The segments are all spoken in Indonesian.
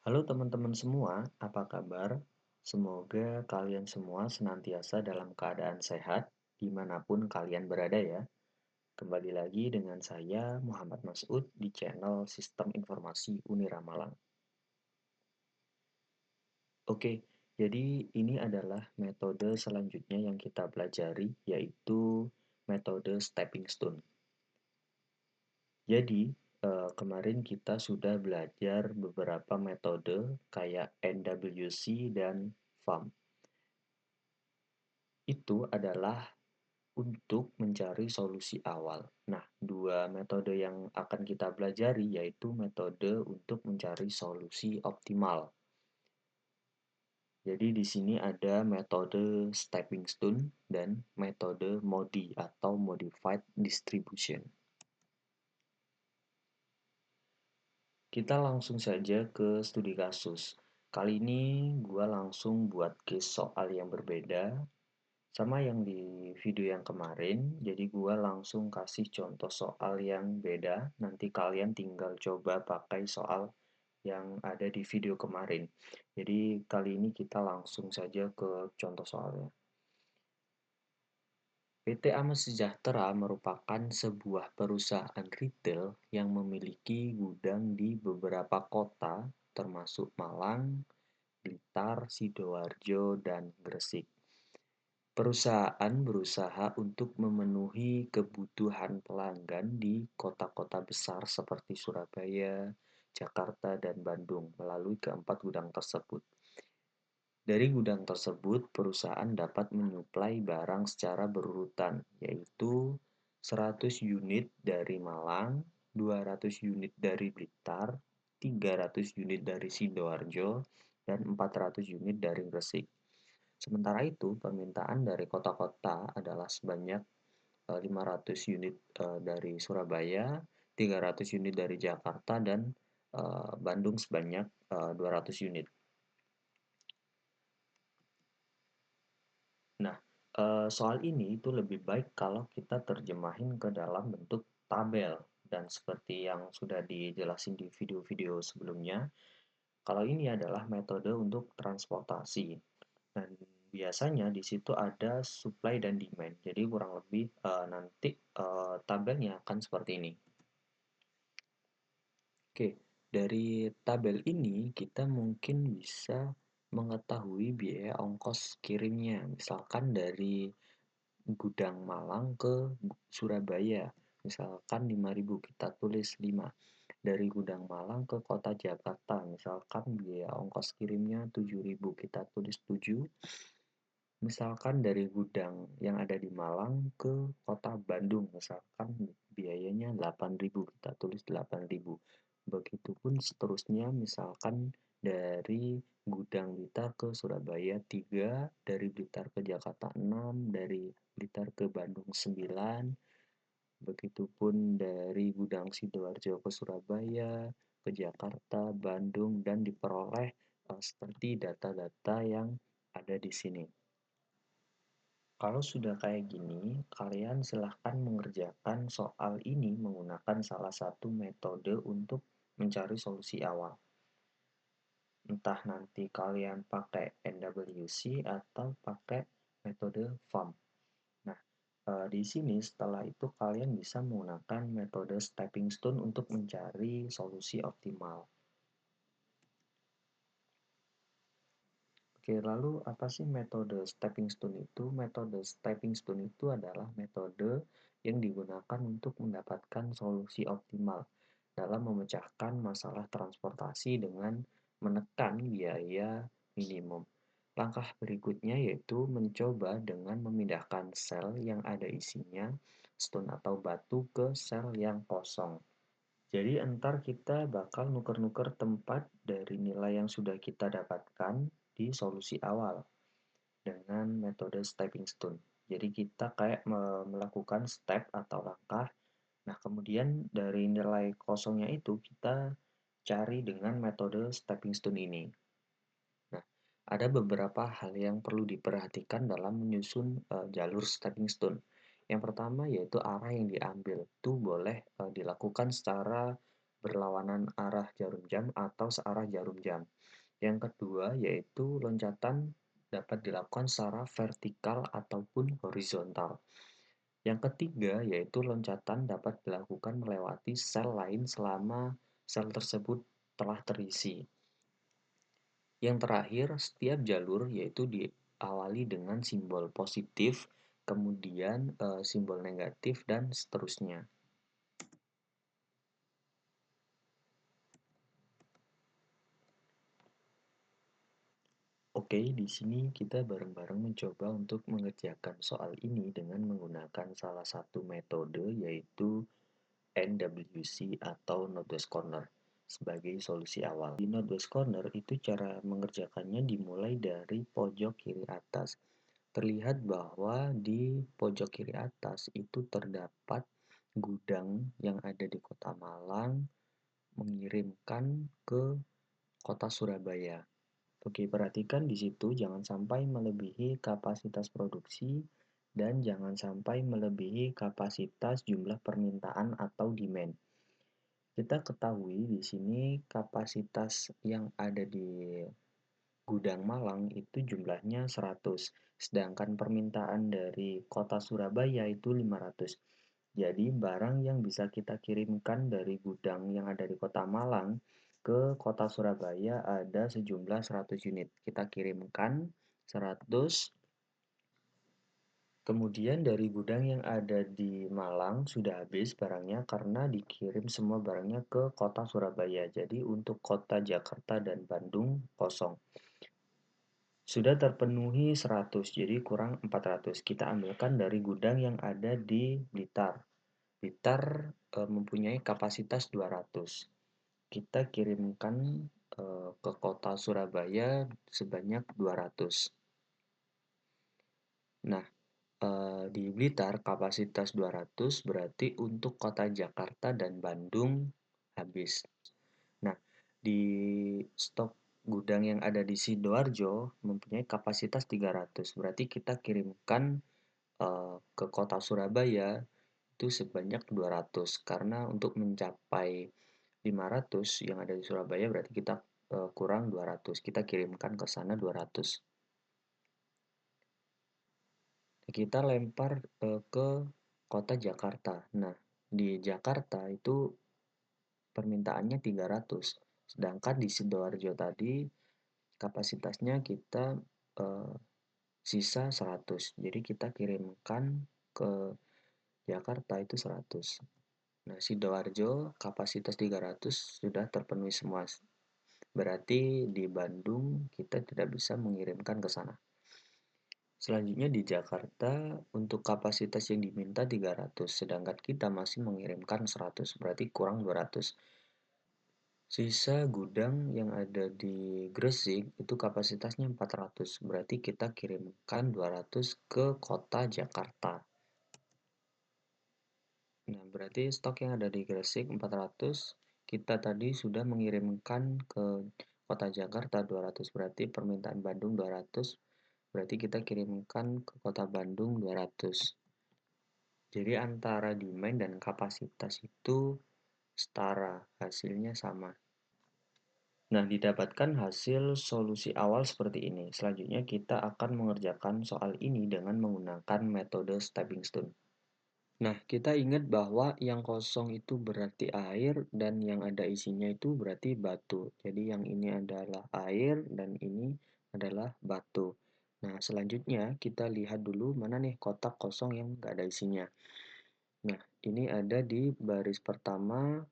Halo teman-teman semua, apa kabar? Semoga kalian semua senantiasa dalam keadaan sehat dimanapun kalian berada ya. Kembali lagi dengan saya Muhammad Masud di channel Sistem Informasi Unira Malang. Oke, jadi ini adalah metode selanjutnya yang kita pelajari yaitu metode stepping stone. Jadi, kemarin kita sudah belajar beberapa metode kayak NWC dan FAM. Itu adalah untuk mencari solusi awal. Nah, dua metode yang akan kita pelajari yaitu metode untuk mencari solusi optimal. Jadi di sini ada metode stepping stone dan metode MODI atau modified distribution. Kita langsung saja ke studi kasus. Kali ini gua langsung buat case soal yang berbeda sama yang di video yang kemarin, jadi gua langsung kasih contoh soal yang beda. Nanti kalian tinggal coba pakai soal yang ada di video kemarin. Jadi kali ini kita langsung saja ke contoh soalnya. PT Ames Sejahtera merupakan sebuah perusahaan retail yang memiliki gudang di beberapa kota, termasuk Malang, Blitar, Sidoarjo, dan Gresik. Perusahaan berusaha untuk memenuhi kebutuhan pelanggan di kota-kota besar seperti Surabaya, Jakarta, dan Bandung melalui keempat gudang tersebut. Dari gudang tersebut, perusahaan dapat menyuplai barang secara berurutan, yaitu 100 unit dari Malang, 200 unit dari Blitar, 300 unit dari Sidoarjo, dan 400 unit dari Gresik. Sementara itu, permintaan dari kota-kota adalah sebanyak 500 unit dari Surabaya, 300 unit dari Jakarta, dan Bandung sebanyak 200 unit. Nah, soal ini itu lebih baik kalau kita terjemahin ke dalam bentuk tabel. Dan seperti yang sudah dijelasin di video-video sebelumnya, kalau ini adalah metode untuk transportasi. Dan biasanya di situ ada supply dan demand. Jadi kurang lebih nanti tabelnya akan seperti ini. Oke, dari tabel ini kita mungkin bisa mengetahui biaya ongkos kirimnya. Misalkan dari gudang Malang ke Surabaya. Misalkan 5.000 kita tulis 5. Dari gudang Malang ke kota Jakarta, misalkan biaya ongkos kirimnya 7.000 kita tulis 7. Misalkan dari gudang yang ada di Malang ke kota Bandung, misalkan biayanya 8.000 kita tulis 8.000. Begitupun seterusnya, misalkan dari gudang Blitar ke Surabaya 3, dari Blitar ke Jakarta 6, dari Blitar ke Bandung 9, begitupun dari gudang Sidoarjo ke Surabaya, ke Jakarta, Bandung, dan diperoleh seperti data-data yang ada di sini. Kalau sudah kayak gini, kalian silahkan mengerjakan soal ini menggunakan salah satu metode untuk mencari solusi awal. Entah nanti kalian pakai NWC atau pakai metode FAM. Nah, di sini setelah itu kalian bisa menggunakan metode stepping stone untuk mencari solusi optimal. Oke, lalu apa sih metode stepping stone itu? Metode stepping stone itu adalah metode yang digunakan untuk mendapatkan solusi optimal dalam memecahkan masalah transportasi dengan menekan biaya minimum. Langkah berikutnya yaitu mencoba dengan memindahkan sel yang ada isinya, stone atau batu, ke sel yang kosong. Jadi entar kita bakal nuker-nuker tempat dari nilai yang sudah kita dapatkan di solusi awal dengan metode stepping stone. Jadi kita kayak melakukan step atau langkah. Nah, kemudian dari nilai kosongnya itu kita cari dengan metode stepping stone ini. Nah, ada beberapa hal yang perlu diperhatikan dalam menyusun jalur stepping stone. Yang pertama yaitu arah yang diambil. Itu boleh dilakukan secara berlawanan arah jarum jam atau searah jarum jam. Yang kedua yaitu loncatan dapat dilakukan secara vertikal ataupun horizontal. Yang ketiga yaitu loncatan dapat dilakukan melewati sel lain selama sel tersebut telah terisi. Yang terakhir, setiap jalur yaitu diawali dengan simbol positif, kemudian simbol negatif, dan seterusnya. Oke, di sini kita bareng-bareng mencoba untuk mengerjakan soal ini dengan menggunakan salah satu metode yaitu NWC atau Northwest Corner sebagai solusi awal. Di Northwest Corner itu cara mengerjakannya dimulai dari pojok kiri atas. Terlihat bahwa di pojok kiri atas itu terdapat gudang yang ada di Kota Malang mengirimkan ke Kota Surabaya. Oke, perhatikan di situ jangan sampai melebihi kapasitas produksi dan jangan sampai melebihi kapasitas jumlah permintaan atau demand. Kita ketahui di sini kapasitas yang ada di gudang Malang itu jumlahnya 100, sedangkan permintaan dari kota Surabaya itu 500. Jadi barang yang bisa kita kirimkan dari gudang yang ada di kota Malang ke kota Surabaya ada sejumlah 100 unit. Kita kirimkan 100. Kemudian dari gudang yang ada di Malang sudah habis barangnya karena dikirim semua barangnya ke kota Surabaya. Jadi untuk kota Jakarta dan Bandung kosong. Sudah terpenuhi 100, jadi kurang 400. Kita ambilkan dari gudang yang ada di Blitar. Blitar mempunyai kapasitas 200. Kita kirimkan ke kota Surabaya sebanyak 200. Nah, di Blitar kapasitas 200 berarti untuk kota Jakarta dan Bandung habis. Nah, di stok gudang yang ada di Sidoarjo mempunyai kapasitas 300. Berarti kita kirimkan ke kota Surabaya itu sebanyak 200 karena untuk mencapai 500 yang ada di Surabaya berarti kita kurang 200. Kita kirimkan ke sana 200. Kita lempar ke kota Jakarta. Nah, di Jakarta itu permintaannya 300. Sedangkan di Sidoarjo tadi kapasitasnya kita eh, sisa 100. Jadi kita kirimkan ke Jakarta itu 100. Nah, Sidoarjo kapasitas 300 sudah terpenuhi semua. Berarti di Bandung kita tidak bisa mengirimkan ke sana. Selanjutnya di Jakarta untuk kapasitas yang diminta 300, sedangkan kita masih mengirimkan 100, berarti kurang 200. Sisa gudang yang ada di Gresik itu kapasitasnya 400, berarti kita kirimkan 200 ke kota Jakarta. Nah, berarti stok yang ada di Gresik 400, kita tadi sudah mengirimkan ke kota Jakarta 200, berarti permintaan Bandung 200, berarti kita kirimkan ke kota Bandung 200. Jadi antara demand dan kapasitas itu setara, hasilnya sama. Nah, didapatkan hasil solusi awal seperti ini. Selanjutnya kita akan mengerjakan soal ini dengan menggunakan metode stepping stone. Nah, kita ingat bahwa yang kosong itu berarti air dan yang ada isinya itu berarti batu. Jadi yang ini adalah air dan ini adalah batu. Nah, selanjutnya kita lihat dulu mana nih kotak kosong yang nggak ada isinya. Nah, ini ada di baris pertama,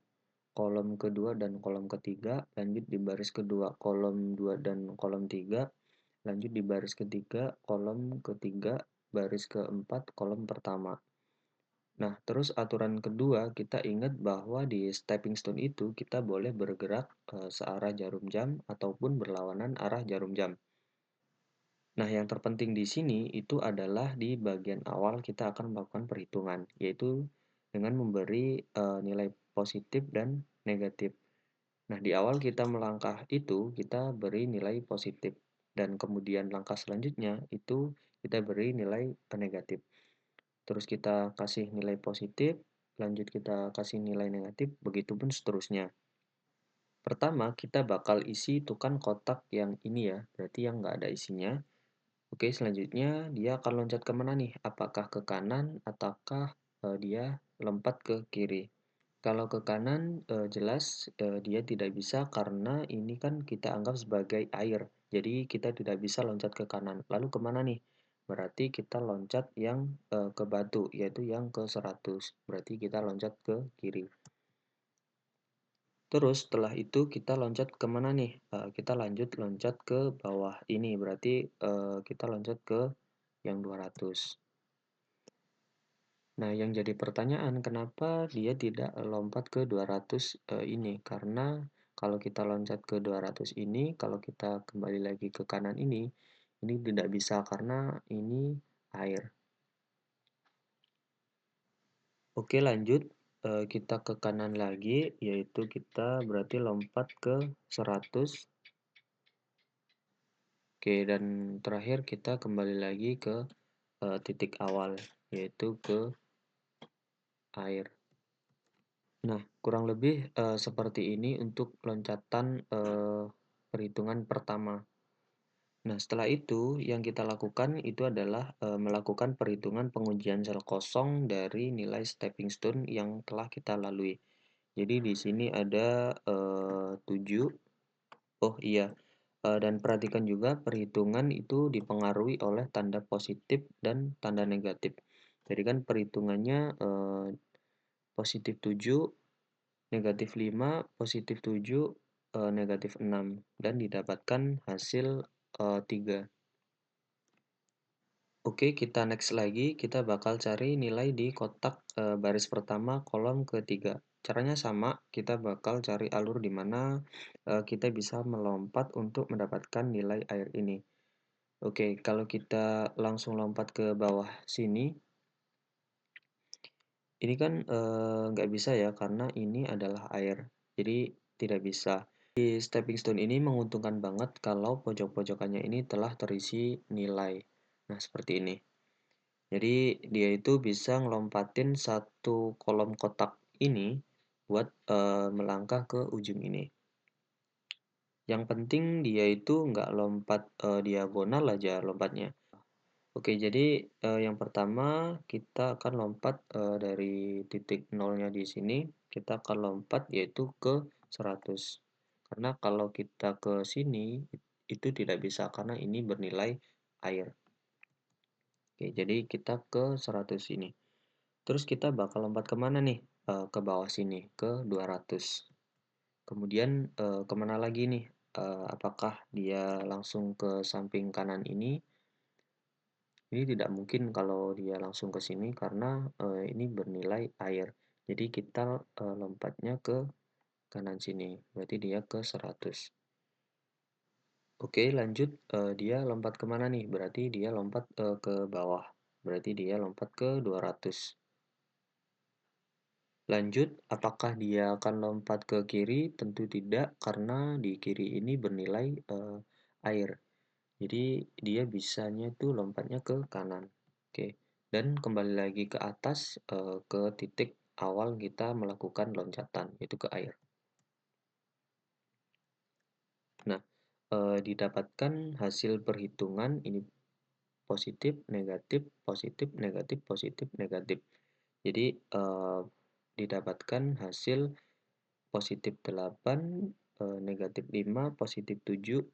kolom kedua, dan kolom ketiga. Lanjut di baris kedua, kolom 2 dan kolom 3. Lanjut di baris ketiga, kolom ketiga, baris keempat, kolom pertama. Nah, terus aturan kedua, kita ingat bahwa di stepping stone itu kita boleh bergerak searah jarum jam ataupun berlawanan arah jarum jam. Nah, yang terpenting di sini itu adalah di bagian awal kita akan melakukan perhitungan, yaitu dengan memberi nilai positif dan negatif. Nah, di awal kita melangkah itu kita beri nilai positif dan kemudian langkah selanjutnya itu kita beri nilai negatif. Terus kita kasih nilai positif, lanjut kita kasih nilai negatif, begitupun seterusnya. Pertama, kita bakal isi itu kan kotak yang ini ya, berarti yang nggak ada isinya. Oke, selanjutnya dia akan loncat kemana nih? Apakah ke kanan ataukah dia lompat ke kiri? Kalau ke kanan, jelas dia tidak bisa karena ini kan kita anggap sebagai air. Jadi kita tidak bisa loncat ke kanan. Lalu kemana nih? Berarti kita loncat yang ke batu, yaitu yang ke 100. Berarti kita loncat ke kiri. Terus setelah itu kita loncat kemana nih? Kita lanjut loncat ke bawah ini. Berarti kita loncat ke yang 200. Nah, yang jadi pertanyaan kenapa dia tidak lompat ke 200 ini? Karena kalau kita loncat ke 200 ini, kalau kita kembali lagi ke kanan ini tidak bisa karena ini air. Oke, lanjut. Kita ke kanan lagi, yaitu kita berarti lompat ke 100. Oke, dan terakhir kita kembali lagi ke titik awal, yaitu ke air. Nah, kurang lebih seperti ini untuk loncatan perhitungan pertama. Nah, setelah itu yang kita lakukan itu adalah melakukan perhitungan pengujian sel kosong dari nilai stepping stone yang telah kita lalui. Jadi di sini ada 7. Oh iya, dan perhatikan juga perhitungan itu dipengaruhi oleh tanda positif dan tanda negatif. Jadi kan perhitungannya positif 7, negatif 5, positif 7, negatif 6, dan didapatkan hasil 3. Oke, kita next lagi, kita bakal cari nilai di kotak baris pertama kolom ketiga. Caranya sama, kita bakal cari alur di mana kita bisa melompat untuk mendapatkan nilai air ini. Oke, kalau kita langsung lompat ke bawah sini, ini kan nggak bisa ya karena ini adalah air, jadi tidak bisa. Di stepping stone ini menguntungkan banget kalau pojok-pojokannya ini telah terisi nilai. Nah, seperti ini. Jadi dia itu bisa ngelompatin satu kolom kotak ini buat melangkah ke ujung ini. Yang penting dia itu nggak lompat diagonal aja lompatnya. Oke, jadi yang pertama kita akan lompat dari titik nolnya di sini, kita akan lompat yaitu ke 100. Karena kalau kita ke sini itu tidak bisa karena ini bernilai air. Oke, jadi kita ke 100 sini. Terus kita bakal lompat kemana nih? Ke bawah sini, ke 200. Kemudian kemana lagi nih? Apakah dia langsung ke samping kanan ini? Ini tidak mungkin kalau dia langsung ke sini karena ini bernilai air. Jadi kita lompatnya ke kanan sini. Berarti dia ke 100. Oke, lanjut. Dia lompat kemana nih? Berarti dia lompat ke bawah. Berarti dia lompat ke 200. Lanjut, apakah dia akan lompat ke kiri? Tentu tidak, karena di kiri ini bernilai air. Jadi dia bisanya itu lompatnya ke kanan. Oke. Dan kembali lagi ke atas ke titik awal kita melakukan loncatan, yaitu ke air. Nah, didapatkan hasil perhitungan ini positif, negatif, positif, negatif, positif, negatif. Jadi didapatkan hasil positif 8, negatif 5, positif 7,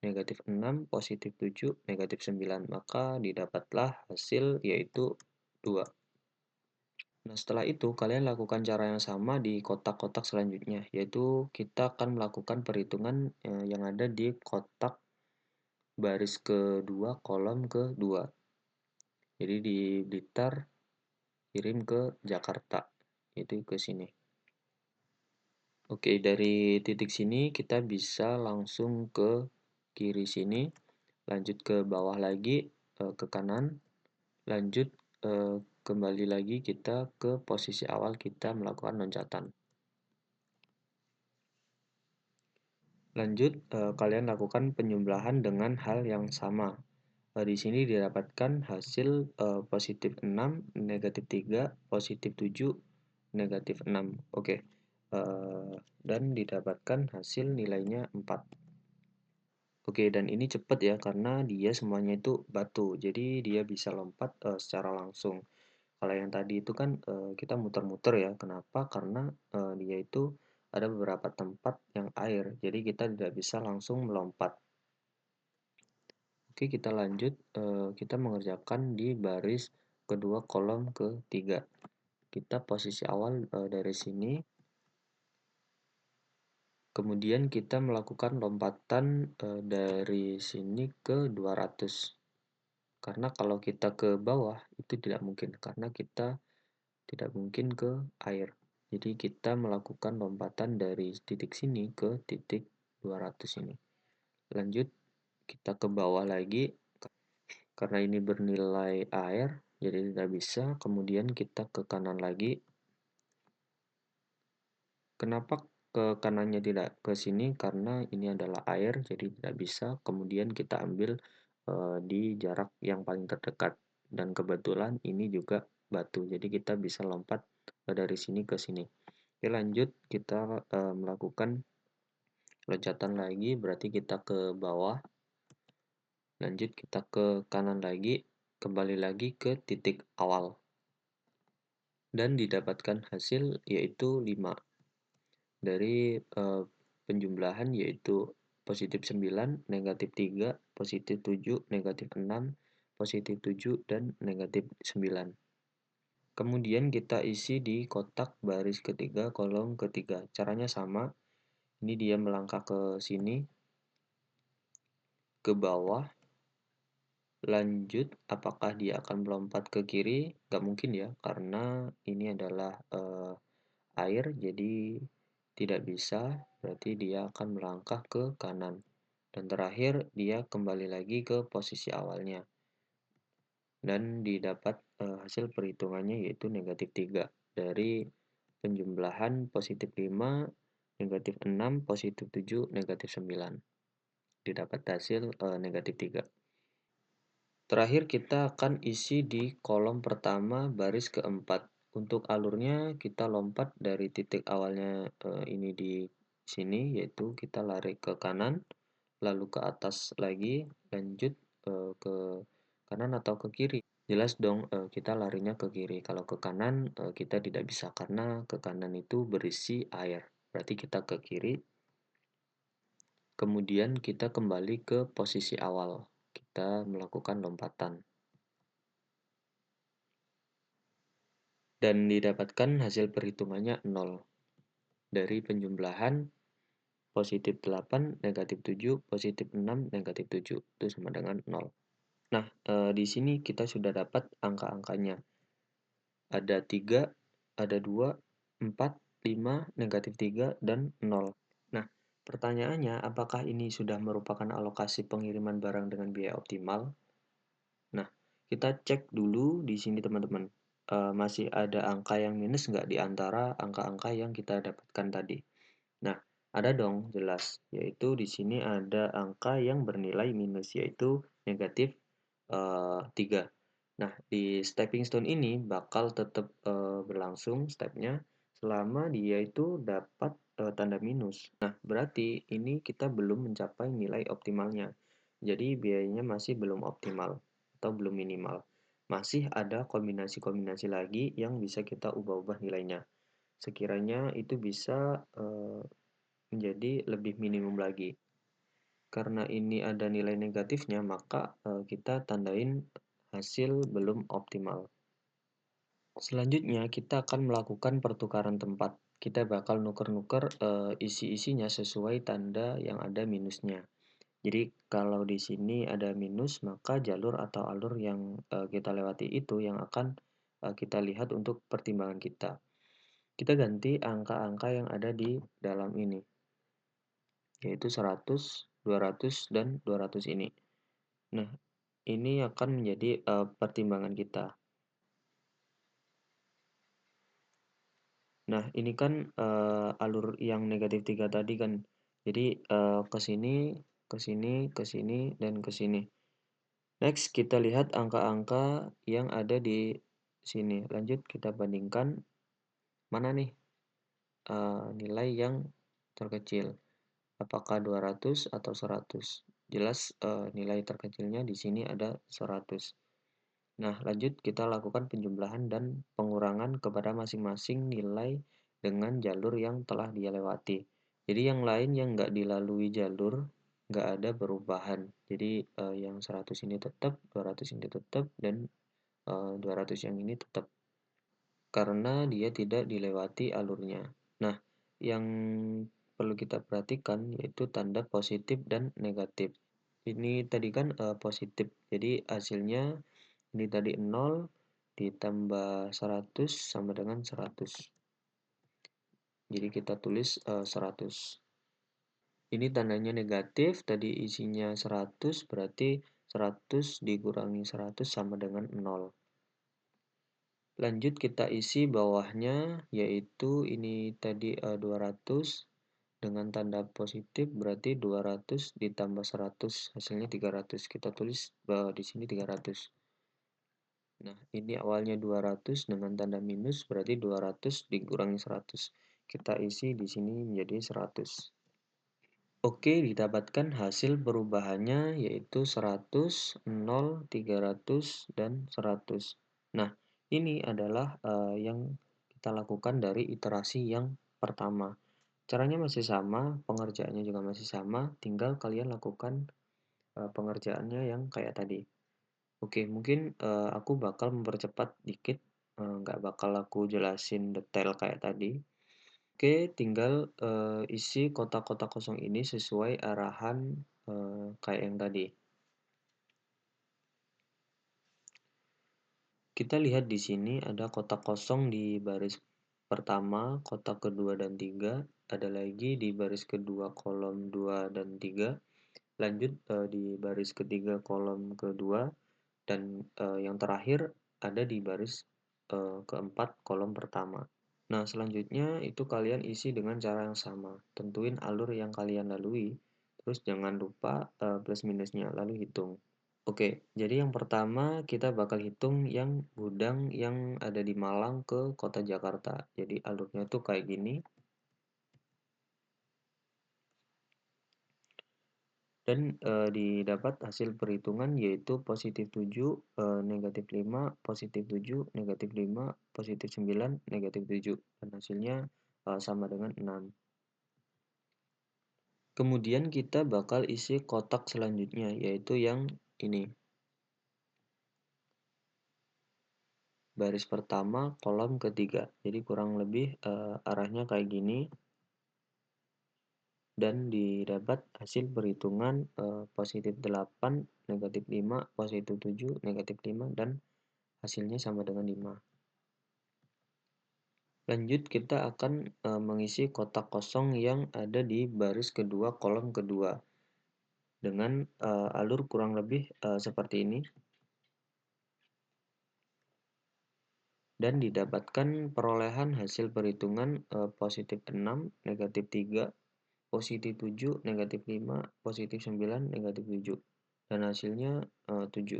negatif 6, positif 7, negatif 9. Maka didapatlah hasil yaitu 2. Nah, setelah itu kalian lakukan cara yang sama di kotak-kotak selanjutnya, yaitu kita akan melakukan perhitungan yang ada di kotak baris kedua, kolom kedua. Jadi di Blitar kirim ke Jakarta, itu ke sini. Oke, dari titik sini kita bisa langsung ke kiri sini, lanjut ke bawah lagi, ke kanan, lanjut kembali lagi kita ke posisi awal kita melakukan loncatan. Lanjut, kalian lakukan penyebelahan dengan hal yang sama. Di sini didapatkan hasil positif 6, negatif 3, positif 7, negatif 6. Oke, dan didapatkan hasil nilainya 4. Oke, dan ini cepat ya karena dia semuanya itu batu, jadi dia bisa lompat secara langsung. Kalau yang tadi itu kan kita muter-muter ya. Kenapa? Karena dia itu ada beberapa tempat yang air, jadi kita tidak bisa langsung melompat. Oke, kita lanjut. Kita mengerjakan di baris kedua kolom ketiga. Kita posisi awal dari sini, kemudian kita melakukan lompatan dari sini ke 200. Karena kalau kita ke bawah itu tidak mungkin, karena kita tidak mungkin ke air. Jadi kita melakukan lompatan dari titik sini ke titik 200 ini. Lanjut, kita ke bawah lagi. Karena ini bernilai air, jadi tidak bisa. Kemudian kita ke kanan lagi. Kenapa ke kanannya tidak ke sini? Karena ini adalah air, jadi tidak bisa. Kemudian kita ambil di jarak yang paling terdekat. Dan kebetulan ini juga batu, jadi kita bisa lompat dari sini ke sini. Oke, lanjut kita melakukan loncatan lagi, berarti kita ke bawah. Lanjut kita ke kanan lagi, kembali lagi ke titik awal. Dan didapatkan hasil yaitu 5. Dari penjumlahan yaitu positif 9, negatif 3, positif 7, negatif 6, positif 7, dan negatif 9. Kemudian kita isi di kotak baris ketiga, kolom ketiga. Caranya sama, ini dia melangkah ke sini, ke bawah, lanjut apakah dia akan melompat ke kiri? Gak mungkin ya, karena ini adalah air, jadi tidak bisa, berarti dia akan melangkah ke kanan. Dan terakhir, dia kembali lagi ke posisi awalnya. Dan didapat hasil perhitungannya yaitu negatif 3. Dari penjumlahan positif 5, negatif 6, positif 7, negatif 9. Didapat hasil negatif 3. Terakhir kita akan isi di kolom pertama baris keempat. Untuk alurnya kita lompat dari titik awalnya ini di sini, yaitu kita lari ke kanan, lalu ke atas lagi, lanjut ke kanan atau ke kiri. Jelas dong kita larinya ke kiri. Kalau ke kanan kita tidak bisa karena ke kanan itu berisi air. Berarti kita ke kiri. Kemudian kita kembali ke posisi awal. Kita melakukan lompatan. Dan didapatkan hasil perhitungannya 0. Dari penjumlahan positif 8, negatif 7, positif 6, negatif 7. Itu sama dengan 0. Nah, di sini kita sudah dapat angka-angkanya. Ada 3, ada 2, 4, 5, negatif 3, dan 0. Nah, pertanyaannya apakah ini sudah merupakan alokasi pengiriman barang dengan biaya optimal? Nah, kita cek dulu di sini teman-teman. Masih ada angka yang minus nggak di antara angka-angka yang kita dapatkan tadi? Nah, ada dong jelas, yaitu di sini ada angka yang bernilai minus, yaitu negatif 3. Nah, di stepping stone ini bakal tetap berlangsung stepnya selama dia itu dapat tanda minus. Nah, berarti ini kita belum mencapai nilai optimalnya. Jadi biayanya masih belum optimal atau belum minimal. Masih ada kombinasi-kombinasi lagi yang bisa kita ubah-ubah nilainya. Sekiranya itu bisa menjadi lebih minimum lagi. Karena ini ada nilai negatifnya, maka kita tandain hasil belum optimal. Selanjutnya, kita akan melakukan pertukaran tempat. Kita bakal nuker-nuker isi-isinya sesuai tanda yang ada minusnya. Jadi, kalau di sini ada minus, maka jalur atau alur yang kita lewati itu yang akan kita lihat untuk pertimbangan kita. Kita ganti angka-angka yang ada di dalam ini, yaitu 100, 200, dan 200 ini. Nah, ini akan menjadi pertimbangan kita. Nah, ini kan alur yang negatif 3 tadi kan. Jadi ke sini, ke sini, ke sini, dan ke sini. Next, kita lihat angka-angka yang ada di sini. Lanjut kita bandingkan. Mana nih nilai yang terkecil, apakah 200 atau 100. Jelas nilai terkecilnya di sini ada 100. Nah, lanjut kita lakukan penjumlahan dan pengurangan kepada masing-masing nilai dengan jalur yang telah dia lewati. Jadi yang lain yang nggak dilalui jalur nggak ada perubahan. Jadi yang 100 ini tetap, 200 ini tetap, dan 200 yang ini tetap karena dia tidak dilewati alurnya. Nah, yang perlu kita perhatikan yaitu tanda positif dan negatif. Ini tadi kan positif, jadi hasilnya ini tadi 0 ditambah 100 sama dengan 100. Jadi kita tulis 100. Ini tandanya negatif, tadi isinya 100, berarti 100 dikurangi 100 sama dengan 0. Lanjut kita isi bawahnya, yaitu ini tadi 200 dengan tanda positif, berarti 200 ditambah 100, hasilnya 300. Kita tulis di sini 300. Nah, ini awalnya 200 dengan tanda minus, berarti 200 dikurangi 100. Kita isi di sini menjadi 100. Oke, didapatkan hasil perubahannya yaitu 100, 0, 300, dan 100. Nah, ini adalah yang kita lakukan dari iterasi yang pertama. Caranya masih sama, pengerjaannya juga masih sama, tinggal kalian lakukan pengerjaannya yang kayak tadi. Oke, mungkin aku bakal mempercepat dikit, nggak bakal aku jelasin detail kayak tadi. Oke, tinggal isi kotak-kotak kosong ini sesuai arahan kayak yang tadi. Kita lihat di sini ada kotak kosong di baris pertama, kotak kedua dan tiga, ada lagi di baris kedua kolom 2 dan 3, lanjut di baris ketiga kolom kedua, dan yang terakhir ada di baris keempat kolom pertama. Nah, selanjutnya itu kalian isi dengan cara yang sama. Tentuin alur yang kalian lalui, terus jangan lupa plus minusnya, lalu hitung. Oke, jadi yang pertama kita bakal hitung yang gudang yang ada di Malang ke kota Jakarta. Jadi alurnya tuh kayak gini. Dan didapat hasil perhitungan yaitu positif 7, negatif 5, positif 7, negatif 5, positif 9, negatif 7. Dan hasilnya sama dengan 6. Kemudian kita bakal isi kotak selanjutnya, yaitu yang ini. Baris pertama, kolom ketiga. Jadi kurang lebih arahnya kayak gini. Dan didapat hasil perhitungan positif 8, negatif 5, positif 7, negatif 5, dan hasilnya sama dengan 5. Lanjut kita akan mengisi kotak kosong yang ada di baris kedua kolom kedua dengan alur kurang lebih seperti ini. Dan didapatkan perolehan hasil perhitungan positif 6, negatif 3, positif 7, negatif 5, positif 9, negatif 7. Dan hasilnya 7.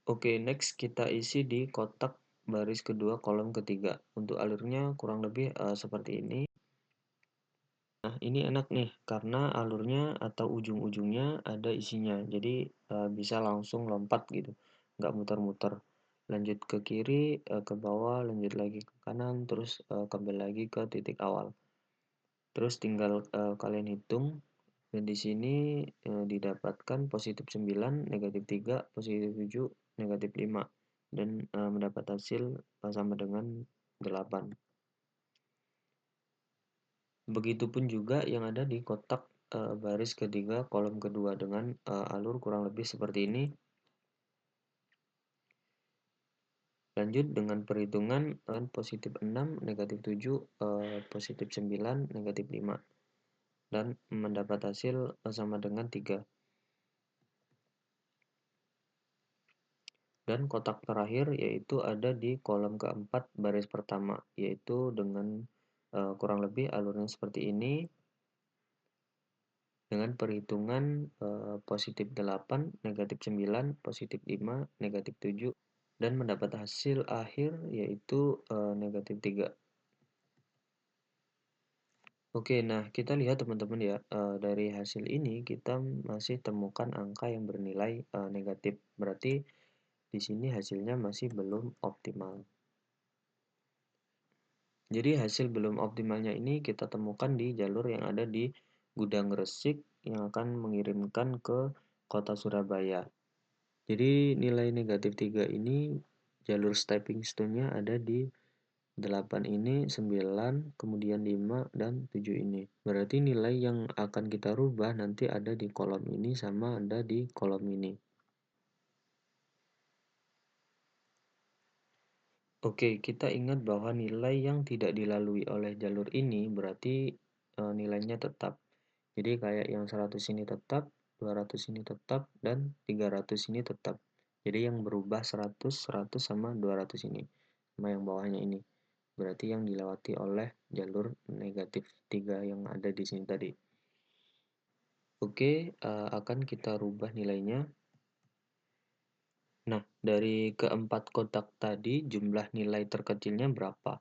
Oke, next kita isi di kotak baris kedua kolom ketiga. Untuk alurnya kurang lebih seperti ini. Nah, ini enak nih karena alurnya atau ujung-ujungnya ada isinya. Jadi bisa langsung lompat gitu, nggak muter-muter. Lanjut ke kiri, ke bawah, lanjut lagi ke kanan, terus kembali lagi ke titik awal. Terus tinggal kalian hitung. Dan di sini didapatkan positif 9, negatif 3, positif 7, negatif 5. Dan mendapat hasil sama dengan 8. Begitupun juga yang ada di kotak baris ketiga kolom kedua dengan alur kurang lebih seperti ini. Lanjut dengan perhitungan positif 6, negatif 7, positif 9, negatif 5. Dan mendapat hasil sama dengan 3. Dan kotak terakhir yaitu ada di kolom keempat baris pertama, yaitu dengan kurang lebih alurnya seperti ini. Dengan perhitungan positif 8, negatif 9, positif 5, negatif 7, dan mendapat hasil akhir yaitu negatif 3. Oke, nah kita lihat teman-teman ya, dari hasil ini kita masih temukan angka yang bernilai, negatif. Berarti di sini hasilnya masih belum optimal. Jadi hasil belum optimalnya ini kita temukan di jalur yang ada di Gudang Gresik yang akan mengirimkan ke kota Surabaya. Jadi nilai negatif 3 ini jalur stepping stone-nya ada di 8 ini, 9, kemudian 5, dan 7 ini. Berarti nilai yang akan kita rubah nanti ada di kolom ini sama ada di kolom ini. Oke, kita ingat bahwa nilai yang tidak dilalui oleh jalur ini berarti nilainya tetap. Jadi kayak yang 100 ini tetap, 200 ini tetap, dan 300 ini tetap. Jadi yang berubah 100, 100 sama 200 ini. Sama yang bawahnya ini. Berarti yang dilewati oleh jalur negatif 3 yang ada di sini tadi. Oke, akan kita rubah nilainya. Nah, dari keempat kotak tadi jumlah nilai terkecilnya berapa?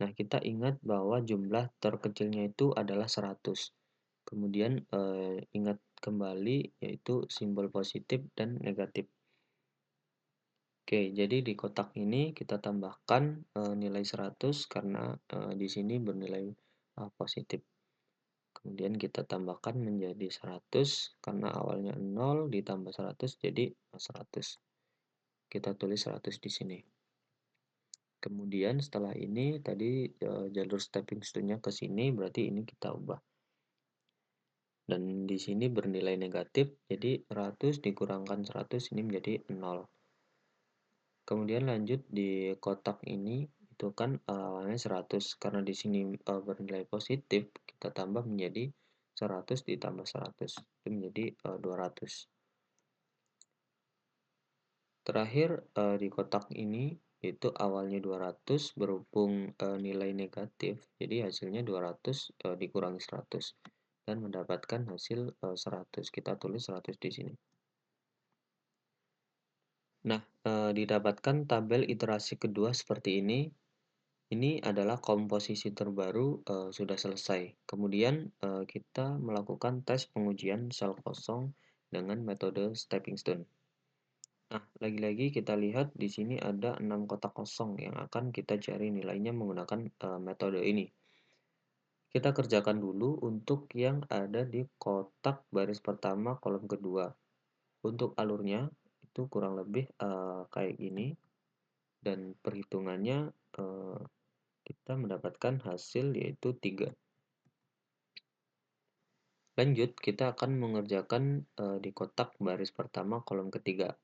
Nah, kita ingat bahwa jumlah terkecilnya itu adalah 100. Kemudian ingat kembali yaitu simbol positif dan negatif. Oke, jadi di kotak ini kita tambahkan nilai 100 karena di sini bernilai positif. Kemudian kita tambahkan menjadi 100 karena awalnya 0 ditambah 100 jadi 100. Kita tulis 100 di sini. Kemudian setelah ini tadi jalur stepping stone-nya ke sini berarti ini kita ubah. Dan di sini bernilai negatif, jadi 100 dikurangkan 100 ini menjadi 0. Kemudian lanjut di kotak ini, itu kan awalnya 100, karena di sini bernilai positif, kita tambah menjadi 100 ditambah 100, itu menjadi 200. Terakhir di kotak ini, itu awalnya 200 berhubung nilai negatif, jadi hasilnya 200 dikurangi 100 dan mendapatkan hasil 100. Kita tulis 100 di sini. Nah, didapatkan tabel iterasi kedua seperti ini. Ini adalah komposisi terbaru sudah selesai. Kemudian kita melakukan tes pengujian sel kosong dengan metode stepping stone. Nah, lagi-lagi kita lihat di sini ada 6 kotak kosong yang akan kita cari nilainya menggunakan metode ini. Kita kerjakan dulu untuk yang ada di kotak baris pertama kolom kedua. Untuk alurnya itu kurang lebih kayak gini dan perhitungannya kita mendapatkan hasil yaitu 3. Lanjut, kita akan mengerjakan di kotak baris pertama kolom ketiga.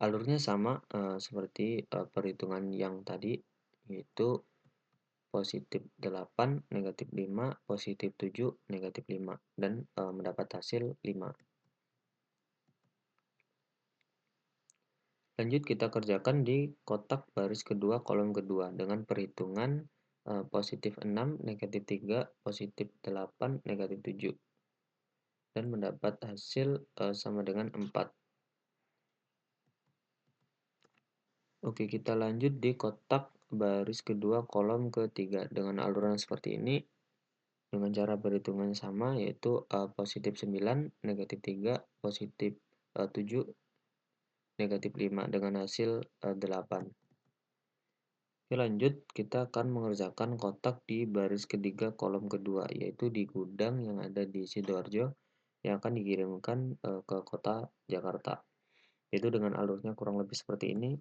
Alurnya sama seperti perhitungan yang tadi, yaitu positif 8, negatif 5, positif 7, negatif 5, dan mendapat hasil 5. Lanjut kita kerjakan di kotak baris kedua kolom kedua dengan perhitungan positif 6, negatif 3, positif 8, negatif 7. Dan mendapat hasil sama dengan 4. Oke, kita lanjut di kotak baris kedua kolom ketiga dengan aluran seperti ini dengan cara perhitungan sama yaitu positif 9, negatif 3, positif 7, negatif 5 dengan hasil 8. Oke, lanjut kita akan mengerjakan kotak di baris ketiga kolom kedua yaitu di gudang yang ada di Sidoarjo yang akan dikirimkan ke kota Jakarta. Itu dengan alurnya kurang lebih seperti ini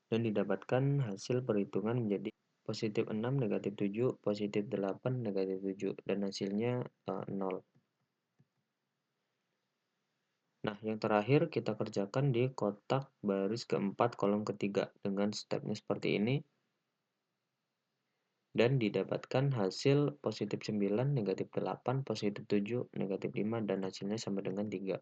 dan didapatkan hasil perhitungan menjadi positif 6, negatif 7, positif 8, negatif 7 dan hasilnya 0. Nah, yang terakhir kita kerjakan di kotak baris keempat kolom ketiga dengan stepnya seperti ini dan didapatkan hasil positif 9, negatif 8, positif 7, negatif 5 dan hasilnya sama dengan 3.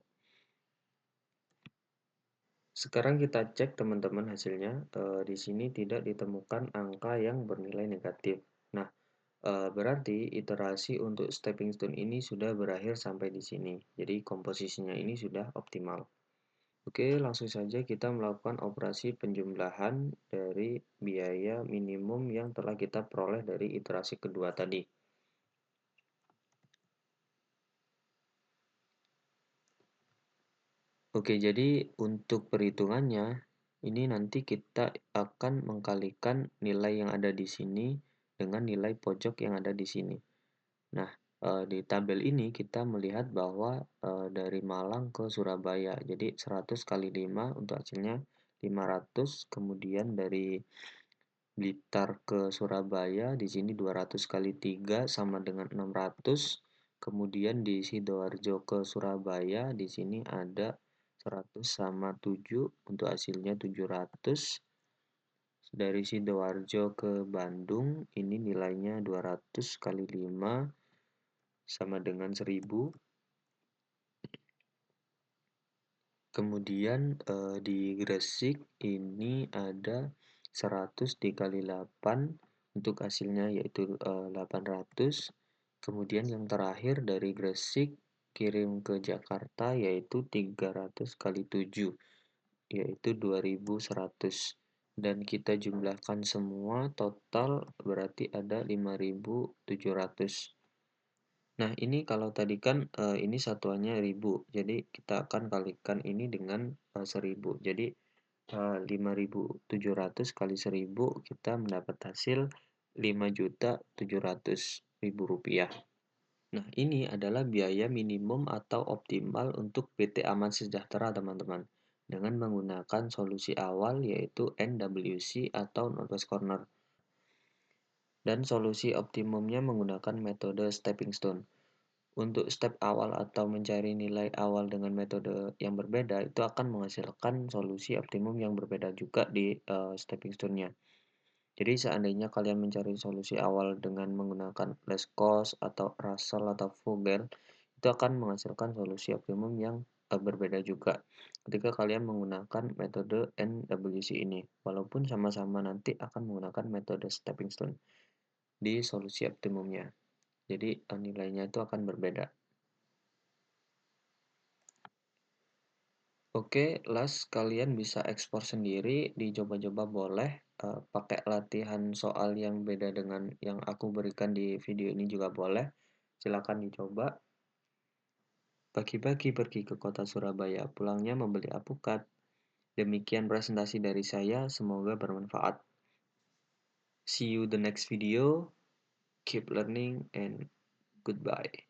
Sekarang kita cek teman-teman hasilnya. Di sini tidak ditemukan angka yang bernilai negatif. Nah, berarti iterasi untuk stepping stone ini sudah berakhir sampai di sini. Jadi komposisinya ini sudah optimal. Oke, langsung saja kita melakukan operasi penjumlahan dari biaya minimum yang telah kita peroleh dari iterasi kedua tadi. Oke, jadi untuk perhitungannya, ini nanti kita akan mengkalikan nilai yang ada di sini dengan nilai pojok yang ada di sini. Nah, di tabel ini kita melihat bahwa dari Malang ke Surabaya, jadi 100 kali 5 untuk hasilnya 500, kemudian dari Blitar ke Surabaya, di sini 200 kali 3 sama dengan 600. Kemudian di Sidoarjo ke Surabaya, di sini ada 100 sama 7 untuk hasilnya 700. Dari Sidoarjo ke Bandung, ini nilainya 200 kali 5 sama dengan 1000. Kemudian di Gresik ini ada 100 dikali 8 untuk hasilnya yaitu 800. Kemudian yang terakhir dari Gresik kirim ke Jakarta yaitu 300 kali 7 yaitu 2100. Dan kita jumlahkan semua total berarti ada 5700. Nah, ini kalau tadi kan ini satuannya 1000. Jadi kita akan kalikan ini dengan 1000. Jadi 5700 kali 1000 kita mendapat hasil 5.700.000 rupiah. Nah, ini adalah biaya minimum atau optimal untuk PT Aman Sejahtera, teman-teman. Dengan menggunakan solusi awal yaitu NWC atau Northwest Corner. Dan solusi optimumnya menggunakan metode stepping stone. Untuk step awal atau mencari nilai awal dengan metode yang berbeda itu akan menghasilkan solusi optimum yang berbeda juga di stepping stone-nya. Jadi seandainya kalian mencari solusi awal dengan menggunakan less cost atau Russell atau Vogel, itu akan menghasilkan solusi optimum yang berbeda juga ketika kalian menggunakan metode NWC ini, walaupun sama-sama nanti akan menggunakan metode stepping stone di solusi optimumnya. Jadi nilainya itu akan berbeda. Oke, Las, kalian bisa ekspor sendiri, dicoba-coba boleh, pakai latihan soal yang beda dengan yang aku berikan di video ini juga boleh. Silakan dicoba. Pagi-pagi pergi ke kota Surabaya, pulangnya membeli alpukat. Demikian presentasi dari saya, semoga bermanfaat. See you the next video. Keep learning and goodbye.